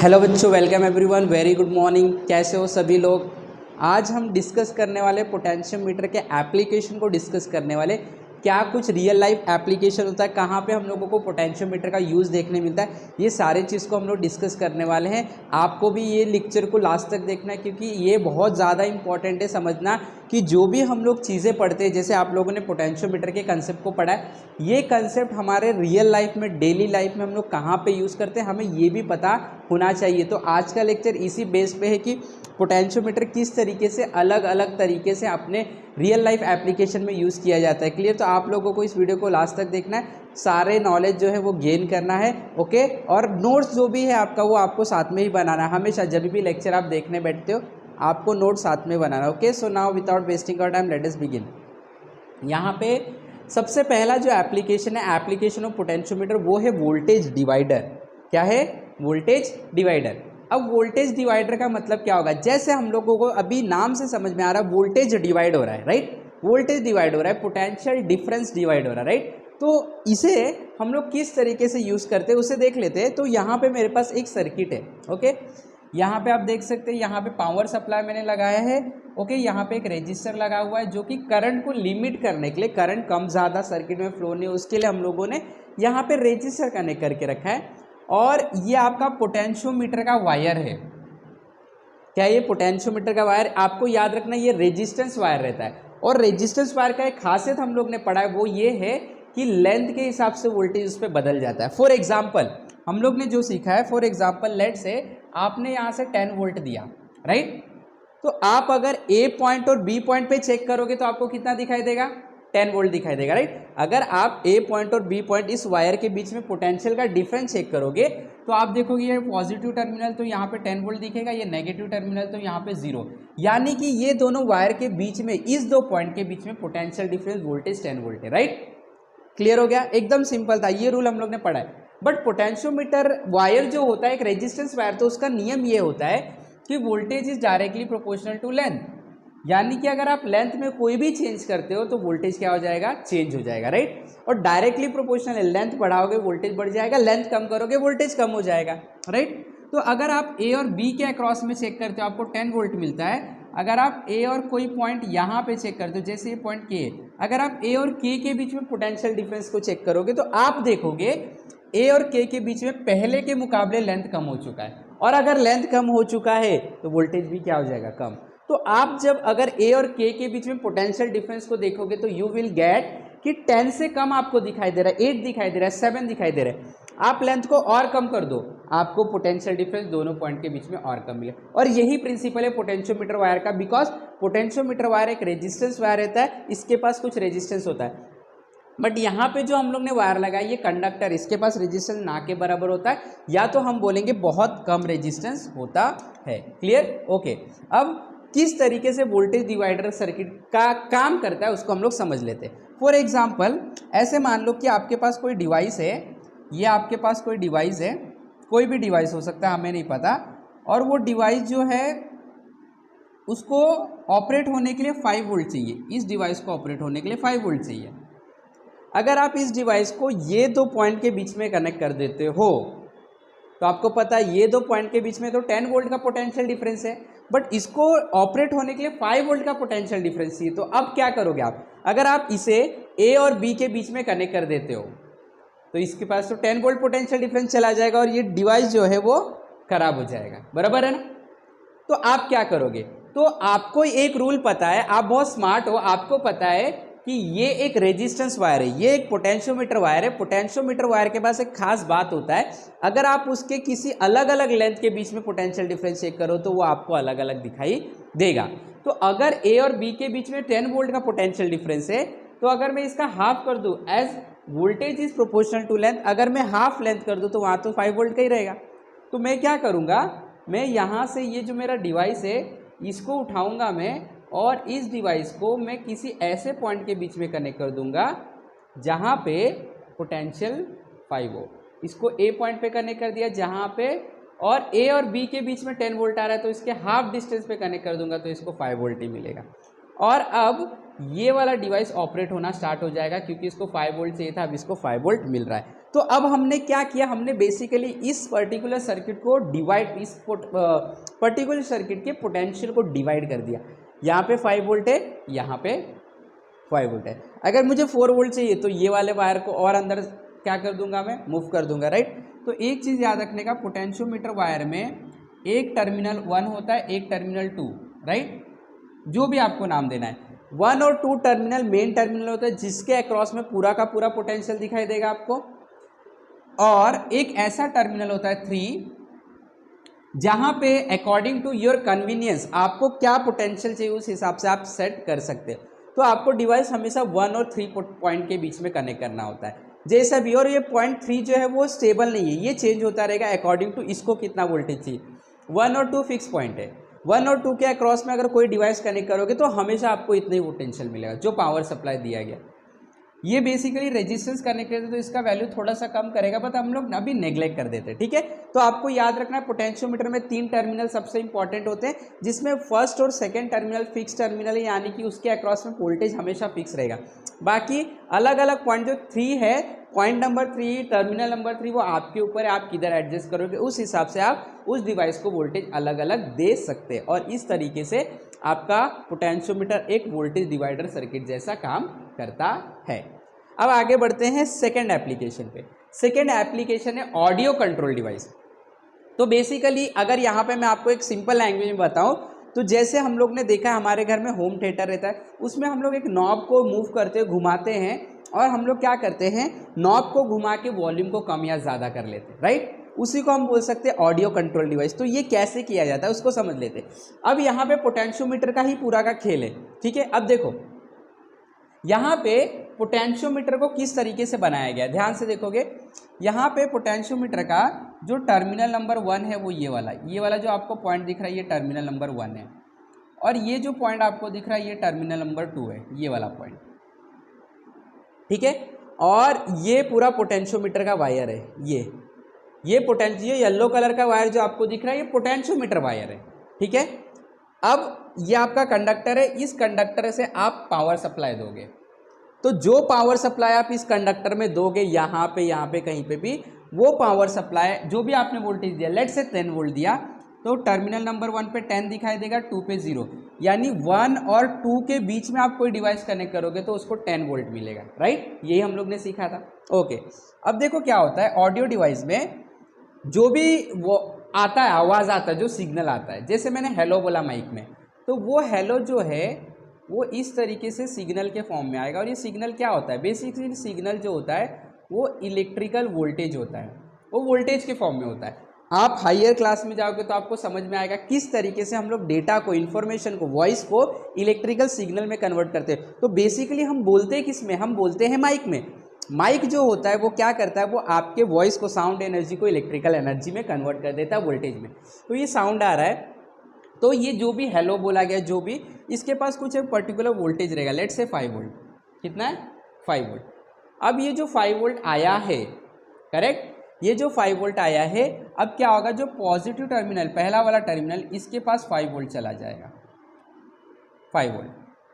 Hello बच्चों, welcome everyone, very good morning. कैसे हो सभी लोग। आज हम डिस्कस करने वाले पोटेंशियोमीटर के एप्लीकेशन को डिस्कस करने वाले। क्या कुछ रियल लाइफ एप्लीकेशन होता है, कहाँ पे हम लोगों को पोटेंशियोमीटर का यूज़ देखने मिलता है, ये सारे चीज़ को हम लोग डिस्कस करने वाले हैं। आपको भी ये लेक्चर को लास्ट तक देखना है, क्योंकि ये बहुत ज़्यादा इंपॉर्टेंट है समझना कि जो भी हम लोग चीज़ें पढ़ते हैं, जैसे आप लोगों ने पोटेंशियोमीटर के कंसेप्ट को पढ़ा है, ये कंसेप्ट हमारे रियल लाइफ में, डेली लाइफ में हम लोग कहाँ पे यूज़ करते हैं, हमें ये भी पता होना चाहिए। तो आज का लेक्चर इसी बेस पे है कि पोटेंशियोमीटर किस तरीके से अलग अलग तरीके से अपने रियल लाइफ एप्लीकेशन में यूज़ किया जाता है। क्लियर। तो आप लोगों को इस वीडियो को लास्ट तक देखना है, सारे नॉलेज जो है वो गेन करना है। ओके। और नोट्स जो भी है आपका, वो आपको साथ में ही बनाना है। हमेशा जब भी लेक्चर आप देखने बैठते हो, आपको नोट साथ में बनाना है। Okay. So now without wasting our time let us begin. यहाँ पे सबसे पहला जो एप्लीकेशन है, एप्लीकेशन ऑफ पोटेंशियोमीटर, वो है वोल्टेज डिवाइडर। क्या है? Voltage divider. अब वोल्टेज डिवाइडर का मतलब क्या होगा? जैसे हम लोगों को अभी नाम से समझ में आ रहा है, वोल्टेज डिवाइड हो रहा है, राइट। वोल्टेज डिवाइड हो रहा है, पोटेंशियल डिफरेंस डिवाइड हो रहा है, राइट। तो इसे हम लोग किस तरीके से यूज़ करते हैं उसे देख लेते हैं। तो यहाँ पे मेरे पास एक सर्किट है। ओके। यहाँ पे आप देख सकते हैं, यहाँ पे पावर सप्लाई मैंने लगाया है। ओके। यहाँ पे एक रेजिस्टर लगा हुआ है, जो कि करंट को लिमिट करने के लिए, करंट कम ज़्यादा सर्किट में फ्लो नहीं, उसके लिए हम लोगों ने यहाँ पे रेजिस्टर कनेक्ट करके रखा है। और ये आपका पोटेंशियोमीटर का वायर है। क्या ये पोटेंशियोमीटर का वायर? आपको याद रखना, ये रेजिस्टेंस वायर रहता है। और रेजिस्टेंस वायर का एक खासियत हम लोग ने पढ़ा है, वो ये है कि लेंथ के हिसाब से वोल्टेज उस पर बदल जाता है। फॉर एग्जाम्पल हम लोग ने जो सीखा है, फॉर एग्जाम्पल लेट से आपने यहाँ से 10 वोल्ट दिया, राइट। तो आप अगर ए पॉइंट और बी पॉइंट पे चेक करोगे तो आपको कितना दिखाई देगा? 10 वोल्ट दिखाई देगा, राइट। अगर आप ए पॉइंट और बी पॉइंट, इस वायर के बीच में पोटेंशियल का डिफरेंस चेक करोगे तो आप देखोगे ये पॉजिटिव टर्मिनल तो यहाँ पे 10 वोल्ट दिखेगा, ये नेगेटिव टर्मिनल तो यहाँ पे 0। यानी कि ये दोनों वायर के बीच में, इस दो पॉइंट के बीच में पोटेंशियल डिफरेंस वोल्टेज 10 वोल्ट है, राइट। क्लियर हो गया? एकदम सिंपल था, ये रूल हम लोग ने पढ़ा है। बट पोटेंशियोमीटर वायर जो होता है, एक रेजिस्टेंस वायर, तो उसका नियम ये होता है कि voltage is directly proportional to length. यानी कि अगर आप लेंथ में कोई भी चेंज करते हो तो वोल्टेज क्या हो जाएगा? चेंज हो जाएगा, राइट। और डायरेक्टली प्रोपोर्शनल है, लेंथ बढ़ाओगे वोल्टेज बढ़ जाएगा, लेंथ कम करोगे वोल्टेज कम हो जाएगा, राइट। तो अगर आप ए और बी के अक्रॉस में चेक करते हो आपको 10 वोल्ट मिलता है। अगर आप ए और कोई पॉइंट यहाँ पे चेक करते हो, जैसे ये पॉइंट के, अगर आप ए और के बीच में पोटेंशियल डिफरेंस को चेक करोगे तो आप देखोगे ए और के बीच में पहले के मुकाबले लेंथ कम हो चुका है। और अगर लेंथ कम हो चुका है तो वोल्टेज भी क्या हो जाएगा? कम। तो आप जब अगर ए और के बीच में पोटेंशियल डिफरेंस को देखोगे तो यू विल गेट कि 10 से कम आपको दिखाई दे रहा है, 8 दिखाई दे रहा है, 7 दिखाई दे रहा है। आप लेंथ को और कम कर दो, आपको पोटेंशियल डिफरेंस दोनों पॉइंट के बीच में और कम मिले। और यही प्रिंसिपल है पोटेंशियोमीटर वायर का, बिकॉज पोटेंशियोमीटर वायर एक रेजिस्टेंस वायर रहता है, इसके पास कुछ रेजिस्टेंस होता है। बट यहाँ पे जो हम लोग ने वायर लगाई, ये कंडक्टर, इसके पास रेजिस्टेंस ना के बराबर होता है, या तो हम बोलेंगे बहुत कम रेजिस्टेंस होता है। क्लियर? ओके। अब किस तरीके से वोल्टेज डिवाइडर सर्किट का काम करता है उसको हम लोग समझ लेते हैं। फॉर एग्जाम्पल ऐसे मान लो कि आपके पास कोई डिवाइस है, ये आपके पास कोई डिवाइस है, कोई भी डिवाइस हो सकता है, हमें नहीं पता। और वो डिवाइस जो है उसको ऑपरेट होने के लिए 5 वोल्ट चाहिए। इस डिवाइस को ऑपरेट होने के लिए 5 वोल्ट चाहिए। अगर आप इस डिवाइस को ये दो पॉइंट के बीच में कनेक्ट कर देते हो तो आपको पता है ये दो पॉइंट के बीच में तो 10 वोल्ट का पोटेंशियल डिफरेंस है, बट इसको ऑपरेट होने के लिए 5 वोल्ट का पोटेंशियल डिफरेंस चाहिए। तो अब क्या करोगे आप? अगर आप इसे ए और बी के बीच में कनेक्ट कर देते हो तो इसके पास तो 10 वोल्ट पोटेंशियल डिफरेंस चला जाएगा और ये डिवाइस जो है वो खराब हो जाएगा, बराबर है ना। तो आप क्या करोगे? तो आपको एक रूल पता है, आप बहुत स्मार्ट हो, आपको पता है कि ये एक रेजिस्टेंस वायर है, ये एक पोटेंशियोमीटर वायर है। पोटेंशियोमीटर वायर के पास एक खास बात होता है, अगर आप उसके किसी अलग अलग लेंथ के बीच में पोटेंशियल डिफरेंस चेक करो तो वो आपको अलग अलग दिखाई देगा। तो अगर ए और बी के बीच में 10 वोल्ट का पोटेंशियल डिफरेंस है, तो अगर मैं इसका हाफ कर दूं, as voltage is proportional to length, अगर मैं हाफ लेंथ कर दूं तो वहाँ तो 5 वोल्ट का ही रहेगा। तो मैं क्या करूँगा, मैं यहाँ से ये जो मेरा डिवाइस है इसको उठाऊँगा मैं, और इस डिवाइस को मैं किसी ऐसे पॉइंट के बीच में कनेक्ट कर दूंगा जहां पे पोटेंशियल 5 हो। इसको ए पॉइंट पे कनेक्ट कर दिया जहां पे, और ए और बी के बीच में 10 वोल्ट आ रहा है तो इसके हाफ डिस्टेंस पे कनेक्ट कर दूंगा तो इसको 5 वोल्ट ही मिलेगा। और अब ये वाला डिवाइस ऑपरेट होना स्टार्ट हो जाएगा, क्योंकि इसको 5 वोल्ट चाहिए था, अब इसको 5 वोल्ट मिल रहा है। तो अब हमने क्या किया, हमने बेसिकली इस पर्टिकुलर सर्किट को डिवाइड, इस पर्टिकुलर सर्किट के पोटेंशियल को डिवाइड कर दिया। यहाँ पे 5 वोल्ट है, यहाँ पे 5 वोल्ट है। अगर मुझे 4 वोल्ट चाहिए तो ये वाले वायर को और अंदर क्या कर दूंगा, मैं मूव कर दूंगा, राइट। तो एक चीज़ याद रखने का, पोटेंशियोमीटर वायर में एक टर्मिनल 1 होता है, एक टर्मिनल 2, राइट, जो भी आपको नाम देना है। 1 और 2 टर्मिनल मेन टर्मिनल होता है, जिसके अक्रॉस में पूरा का पूरा पोटेंशियल दिखाई देगा आपको। और एक ऐसा टर्मिनल होता है 3, जहां पे अकॉर्डिंग टू योर कन्वीनियंस आपको क्या पोटेंशियल चाहिए उस हिसाब से आप सेट कर सकते हो। तो आपको डिवाइस हमेशा 1 और 3 पॉइंट के बीच में कनेक्ट करना होता है जैसा भी। और ये पॉइंट 3 जो है वो स्टेबल नहीं है, ये चेंज होता रहेगा अकॉर्डिंग टू इसको कितना वोल्टेज चाहिए। 1 और 2 फिक्स पॉइंट है, 1 और 2 के अक्रॉस में अगर कोई डिवाइस कनेक्ट करोगे तो हमेशा आपको इतना ही पोटेंशियल मिलेगा जो पावर सप्लाई दिया गया। ये बेसिकली रेजिस्टेंस कनेक्टेड है तो इसका वैल्यू थोड़ा सा कम करेगा, बट हम लोग अभी नेग्लेक्ट कर देते हैं, ठीक है। तो आपको याद रखना है पोटेंशियोमीटर में 3 टर्मिनल सबसे इंपॉर्टेंट होते हैं, जिसमें फर्स्ट और सेकंड टर्मिनल फिक्स टर्मिनल है, यानी कि उसके अक्रॉस में वोल्टेज हमेशा फिक्स रहेगा। बाकी अलग अलग पॉइंट जो 3 है, पॉइंट नंबर 3, टर्मिनल नंबर 3, वो आपके ऊपर है, आप किधर एडजस्ट करोगे उस हिसाब से आप उस डिवाइस को वोल्टेज अलग अलग दे सकते हैं। और इस तरीके से आपका पोटेंशियोमीटर एक वोल्टेज डिवाइडर सर्किट जैसा काम करता है। अब आगे बढ़ते हैं सेकेंड एप्लीकेशन पे। सेकेंड एप्लीकेशन है ऑडियो कंट्रोल डिवाइस। तो बेसिकली अगर यहाँ पे मैं आपको एक सिंपल लैंग्वेज में बताऊँ तो जैसे हम लोग ने देखा है हमारे घर में होम थिएटर रहता है, उसमें हम लोग एक नॉब को मूव करते हुए घुमाते हैं, और हम लोग क्या करते हैं, नॉब को घुमा के वॉल्यूम को कम या ज़्यादा कर लेते हैं, राइट। उसी को हम बोल सकते हैं ऑडियो कंट्रोल डिवाइस। तो ये कैसे किया जाता है उसको समझ लेते हैं। अब यहाँ पे पोटेंशियोमीटर का ही पूरा का खेल है, ठीक है। अब देखो यहाँ पे पोटेंशियोमीटर को किस तरीके से बनाया गया, ध्यान से देखोगे। यहाँ पे पोटेंशियोमीटर का जो टर्मिनल नंबर 1 है वो ये वाला जो आपको पॉइंट दिख रहा है ये टर्मिनल नंबर 1 है, और ये जो पॉइंट आपको दिख रहा है ये टर्मिनल नंबर 2 है, ये वाला पॉइंट, ठीक है। और ये पूरा पोटेंशियोमीटर का वायर है, ये पोटेंशियो येलो कलर का वायर जो आपको दिख रहा है ये पोटेंशियोमीटर वायर है, ठीक है। अब ये आपका कंडक्टर है, इस कंडक्टर से आप पावर सप्लाई दोगे। तो जो पावर सप्लाई आप इस कंडक्टर में दोगे, यहाँ पे कहीं पे भी, वो पावर सप्लाई जो भी आपने वोल्टेज दिया, लेट से 10 वोल्ट दिया, तो टर्मिनल नंबर 1 पे 10 दिखाई देगा, 2 पे 0, यानी 1 और 2 के बीच में आप कोई डिवाइस कनेक्ट करोगे तो उसको 10 वोल्ट मिलेगा, राइट। यही हम लोग ने सीखा था, ओके। अब देखो क्या होता है ऑडियो डिवाइस में, जो भी वो आता है, आवाज़ आता है, जो सिग्नल आता है, जैसे मैंने हेलो बोला माइक में, तो वो हेलो जो है वो इस तरीके से सिग्नल के फॉर्म में आएगा। और ये सिग्नल क्या होता है, बेसिकली सिग्नल जो होता है वो इलेक्ट्रिकल वोल्टेज होता है, वो वोल्टेज के फॉर्म में होता है। आप हायर क्लास में जाओगे तो आपको समझ में आएगा किस तरीके से हम लोग डेटा को, इन्फॉर्मेशन को, वॉइस को इलेक्ट्रिकल सिग्नल में कन्वर्ट करते हैं। तो बेसिकली हम बोलते हैं किस में, हम बोलते हैं माइक में। माइक जो होता है वो क्या करता है, वो आपके वॉइस को, साउंड एनर्जी को इलेक्ट्रिकल एनर्जी में कन्वर्ट कर देता है, वोल्टेज में। तो ये साउंड आ रहा है, तो ये जो भी हेलो बोला गया, जो भी इसके पास कुछ एक पर्टिकुलर वोल्टेज रहेगा, लेट से 5 वोल्ट, कितना है 5 वोल्ट। अब ये जो 5 वोल्ट आया है, करेक्ट, ये जो 5 वोल्ट आया है, अब क्या होगा, जो पॉजिटिव टर्मिनल, पहला वाला टर्मिनल, इसके पास 5 वोल्ट चला जाएगा, 5 वोल्ट,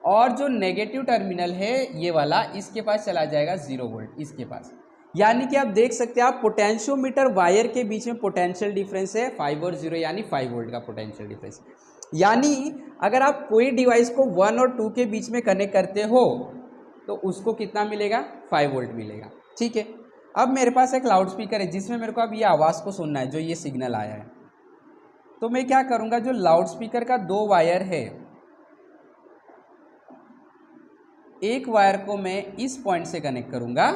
और जो नेगेटिव टर्मिनल है ये वाला, इसके पास चला जाएगा 0 वोल्ट, इसके पास। यानी कि आप देख सकते हैं, आप पोटेंशियोमीटर वायर के बीच में पोटेंशियल डिफरेंस है 5 और 0, यानी 5 वोल्ट का पोटेंशियल डिफरेंस। यानी अगर आप कोई डिवाइस को 1 और 2 के बीच में कनेक्ट करते हो तो उसको कितना मिलेगा, 5 वोल्ट मिलेगा, ठीक है। अब मेरे पास एक लाउड स्पीकर है जिसमें मेरे को अब ये आवाज़ को सुनना है, जो ये सिग्नल आया है। तो मैं क्या करूँगा, जो लाउड स्पीकर का 2 वायर है, एक वायर को मैं इस पॉइंट से कनेक्ट करूँगा।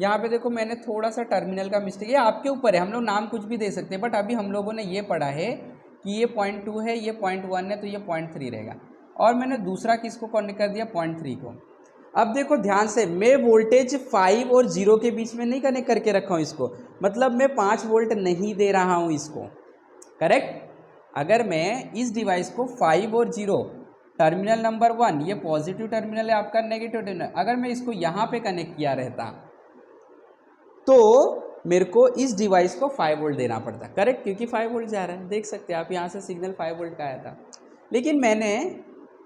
यहाँ पे देखो मैंने थोड़ा सा टर्मिनल का मिस्टेक, ये आपके ऊपर है, हम लोग नाम कुछ भी दे सकते हैं, बट अभी हम लोगों ने ये पढ़ा है कि ये 0.2 है, ये 0.1 है, तो ये 0.3 रहेगा, और मैंने दूसरा किसको कनेक्ट कर दिया, 0.3 को। अब देखो ध्यान से, मैं वोल्टेज 5 और 0 के बीच में नहीं कनेक्ट करके रखा हूँ इसको, मतलब मैं 5 वोल्ट नहीं दे रहा हूँ इसको, करेक्ट। अगर मैं इस डिवाइस को 5 और 0, टर्मिनल नंबर 1 ये पॉजिटिव टर्मिनल है आपका, नेगेटिव टर्मिनल, अगर मैं इसको यहाँ पे कनेक्ट किया रहता तो मेरे को इस डिवाइस को 5 वोल्ट देना पड़ता, करेक्ट, क्योंकि 5 वोल्ट जा रहा है, देख सकते हैं आप, यहाँ से सिग्नल 5 वोल्ट का आया था। लेकिन मैंने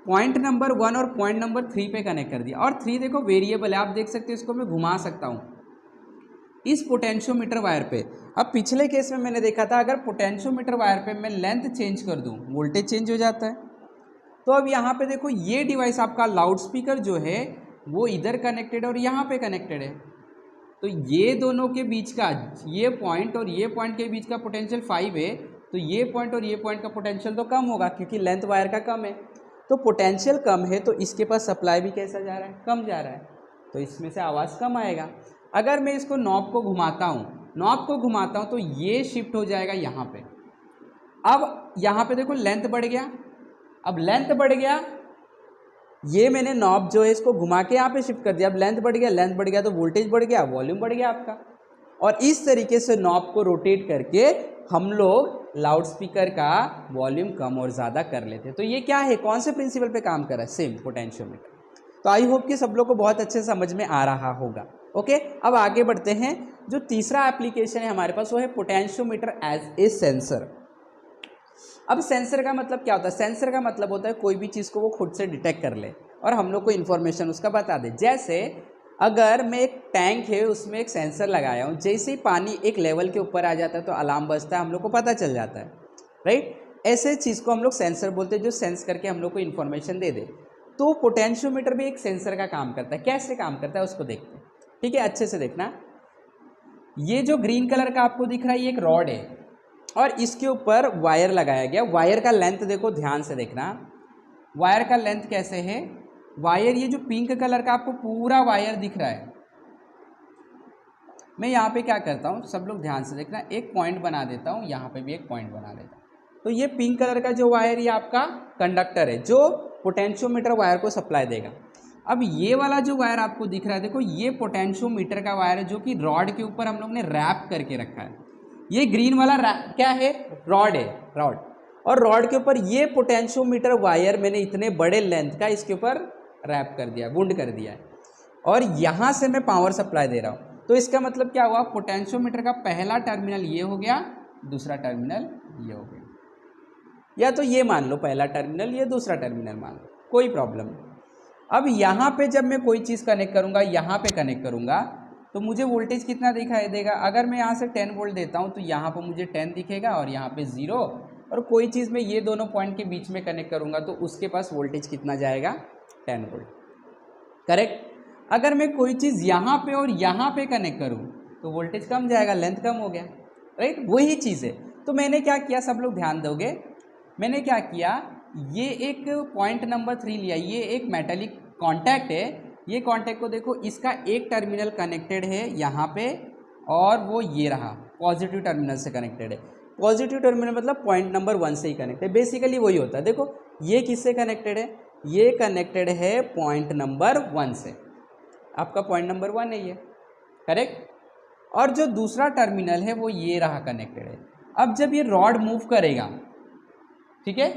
पॉइंट नंबर 1 और पॉइंट नंबर 3 पे कनेक्ट कर दिया। और 3 देखो वेरिएबल है, आप देख सकते हो, इसको मैं घुमा सकता हूँ इस पोटेंशियोमीटर वायर पे। अब पिछले केस में मैंने देखा था अगर पोटेंशियोमीटर वायर पे मैं लेंथ चेंज कर दूँ वोल्टेज चेंज हो जाता है। तो अब यहाँ पे देखो ये डिवाइस आपका लाउड स्पीकर जो है वो इधर कनेक्टेड है और यहाँ पे कनेक्टेड है। तो ये दोनों के बीच का, ये पॉइंट और ये पॉइंट के बीच का पोटेंशियल 5 है, तो ये पॉइंट और ये पॉइंट का पोटेंशियल तो कम होगा क्योंकि लेंथ वायर का कम है। तो पोटेंशियल कम है तो इसके पास सप्लाई भी कैसा जा रहा है, कम जा रहा है, तो इसमें से आवाज़ कम आएगा। अगर मैं इसको नॉब को घुमाता हूँ तो ये शिफ्ट हो जाएगा यहाँ पे। अब यहाँ पे देखो लेंथ बढ़ गया, अब लेंथ बढ़ गया, ये मैंने नॉब जो है इसको घुमा के यहाँ पे शिफ्ट कर दिया। अब लेंथ बढ़ गया तो वोल्टेज बढ़ गया, वॉल्यूम बढ़ गया आपका। और इस तरीके से नॉब को रोटेट करके हम लोग लाउड स्पीकर का वॉल्यूम कम और ज़्यादा कर लेते हैं। तो ये क्या है, कौन से प्रिंसिपल पे काम कर रहा है, सेम पोटेंशियोमीटर। तो आई होप कि सब लोग को बहुत अच्छे से समझ में आ रहा होगा। ओके, अब आगे बढ़ते हैं। जो तीसरा एप्लीकेशन है हमारे पास वो है पोटेंशियोमीटर एज ए सेंसर। अब सेंसर का मतलब क्या होता है, सेंसर का मतलब होता है कोई भी चीज़ को वो खुद से डिटेक्ट कर ले और हम लोग को इन्फॉर्मेशन उसका बता दे। जैसे अगर मैं एक टैंक है उसमें एक सेंसर लगाया हूँ, जैसे ही पानी एक लेवल के ऊपर आ जाता है तो अलार्म बजता है, हम लोग को पता चल जाता है, राइट। ऐसे चीज़ को हम लोग सेंसर बोलते हैं जो सेंस करके हम लोग को इन्फॉर्मेशन दे दे। तो पोटेंशियोमीटर भी एक सेंसर का काम करता है। कैसे काम करता है उसको देखते हैं, ठीक है, अच्छे से देखना। ये जो ग्रीन कलर का आपको दिख रहा है ये एक रॉड है और इसके ऊपर वायर लगाया गया। वायर का लेंथ देखो, ध्यान से देखना, वायर का लेंथ कैसे है। वायर ये जो पिंक कलर का आपको पूरा वायर दिख रहा है, मैं यहाँ पे क्या करता हूँ, सब लोग ध्यान से देखना, एक पॉइंट बना देता हूँ, यहाँ पे भी एक पॉइंट बना देता हूँ। तो ये पिंक कलर का जो वायर ये आपका कंडक्टर है जो पोटेंशियोमीटर वायर को सप्लाई देगा। अब ये वाला जो वायर आपको दिख रहा है देखो, ये पोटेंशियोमीटर का वायर है जो कि रॉड के ऊपर हम लोग ने रैप करके रखा है। ये ग्रीन वाला क्या है, रॉड है, रॉड। और रॉड के ऊपर ये पोटेंशियोमीटर वायर मैंने इतने बड़े लेंथ का इसके ऊपर रैप कर दिया, वुंड कर दिया है और यहाँ से मैं पावर सप्लाई दे रहा हूँ। तो इसका मतलब क्या हुआ, पोटेंशियोमीटर का पहला टर्मिनल ये हो गया, दूसरा टर्मिनल ये हो गया, या तो ये मान लो पहला टर्मिनल, ये दूसरा टर्मिनल मान लो, कोई प्रॉब्लम नहीं। अब यहाँ पे जब मैं कोई चीज़ कनेक्ट करूँगा, यहाँ पे कनेक्ट करूँगा तो मुझे वोल्टेज कितना दिखाई देगा। अगर मैं यहाँ से 10 वोल्ट देता हूँ तो यहाँ पर मुझे 10 दिखेगा और यहाँ पे 0। और कोई चीज़ मैं ये दोनों पॉइंट के बीच में कनेक्ट करूँगा तो उसके पास वोल्टेज कितना जाएगा, 10 वोल्ट, करेक्ट। अगर मैं कोई चीज़ यहाँ पे और यहाँ पे कनेक्ट करूँ तो वोल्टेज कम जाएगा, लेंथ कम हो गया, राइट। वही चीज़ है। तो मैंने क्या किया, सब लोग ध्यान दोगे, मैंने क्या किया, ये एक पॉइंट नंबर 3 लिया, ये एक मेटालिक कॉन्टैक्ट है। ये कॉन्टैक्ट को देखो, इसका एक टर्मिनल कनेक्टेड है यहाँ पे और वो ये रहा पॉजिटिव टर्मिनल से कनेक्टेड है। पॉजिटिव टर्मिनल मतलब पॉइंट नंबर 1 से ही कनेक्टेड, बेसिकली वही होता है। देखो ये किससे कनेक्टेड है, ये कनेक्टेड है पॉइंट नंबर 1 से, आपका पॉइंट नंबर 1 है ये, करेक्ट। और जो दूसरा टर्मिनल है वो ये रहा कनेक्टेड है। अब जब ये रॉड मूव करेगा, ठीक है,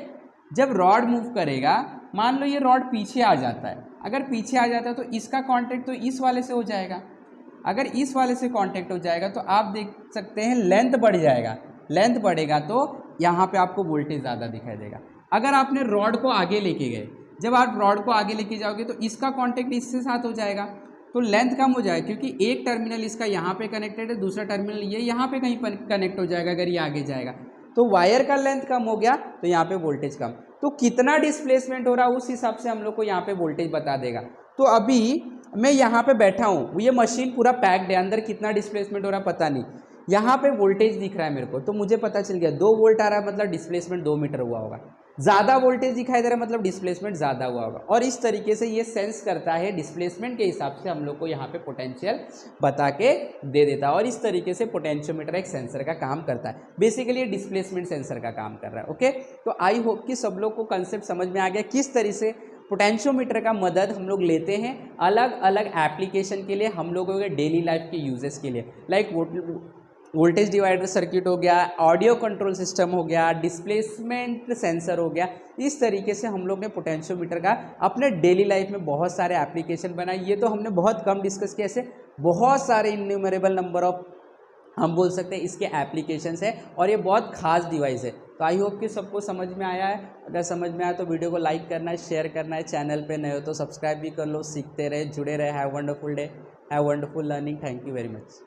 जब रॉड मूव करेगा, मान लो ये रॉड पीछे आ जाता है, अगर पीछे आ जाता है तो इसका कांटेक्ट तो इस वाले से हो जाएगा। अगर इस वाले से कांटेक्ट हो जाएगा तो आप देख सकते हैं लेंथ बढ़ जाएगा, लेंथ बढ़ेगा तो यहाँ पे आपको वोल्टेज ज़्यादा दिखाई देगा। अगर आपने रॉड को आगे लेके गए, जब आप रॉड को आगे लेके जाओगे तो इसका कांटेक्ट इससे साथ हो जाएगा तो लेंथ कम हो जाएगा, क्योंकि एक टर्मिनल इसका यहाँ पे कनेक्टेड है, दूसरा टर्मिनल ये यहाँ पे कहीं पर कनेक्ट हो जाएगा अगर ये आगे जाएगा। तो वायर का लेंथ कम हो गया तो यहाँ पे वोल्टेज कम। तो कितना डिस्प्लेसमेंट हो रहा है उस हिसाब से हम लोग को यहाँ पे वोल्टेज बता देगा। तो अभी मैं यहाँ पे बैठा हूँ, ये मशीन पूरा पैक्ड है, अंदर कितना डिस्प्लेसमेंट हो रहा है पता नहीं, यहाँ पे वोल्टेज दिख रहा है मेरे को, तो मुझे पता चल गया 2 वोल्ट आ रहा है मतलब डिस्प्लेसमेंट 2 मीटर हुआ होगा। ज़्यादा वोल्टेज दिखाई दे रहा है मतलब डिस्प्लेसमेंट ज़्यादा हुआ होगा। और इस तरीके से ये सेंस करता है, डिस्प्लेसमेंट के हिसाब से हम लोग को यहाँ पे पोटेंशियल बता के दे देता है। और इस तरीके से पोटेंशियोमीटर एक सेंसर का काम करता है, बेसिकली ये डिस्प्लेसमेंट सेंसर का काम कर रहा है। ओके, तो आई होप कि सब लोग को कंसेप्ट समझ में आ गया किस तरह से पोटेंशियोमीटर का मदद हम लोग लेते हैं अलग अलग एप्लीकेशन के लिए, हम लोगों के डेली लाइफ के यूजेस के लिए। लाइक वोल्टेज डिवाइडर सर्किट हो गया, ऑडियो कंट्रोल सिस्टम हो गया, डिस्प्लेसमेंट सेंसर हो गया। इस तरीके से हम लोग ने पोटेंशियोमीटर का अपने डेली लाइफ में बहुत सारे एप्लीकेशन बनाए। ये तो हमने बहुत कम डिस्कस किया, ऐसे बहुत सारे इन्यूमरेबल नंबर ऑफ हम बोल सकते हैं इसके एप्लीकेशंस है। और ये बहुत खास डिवाइस है, तो आई होप कि सबको समझ में आया है। अगर समझ में आया तो वीडियो को लाइक करना है, शेयर करना है, चैनल पे नए हो तो सब्सक्राइब भी कर लो। सीखते रहे, जुड़े रहे। Have wonderful day, have wonderful learning. Thank you very much.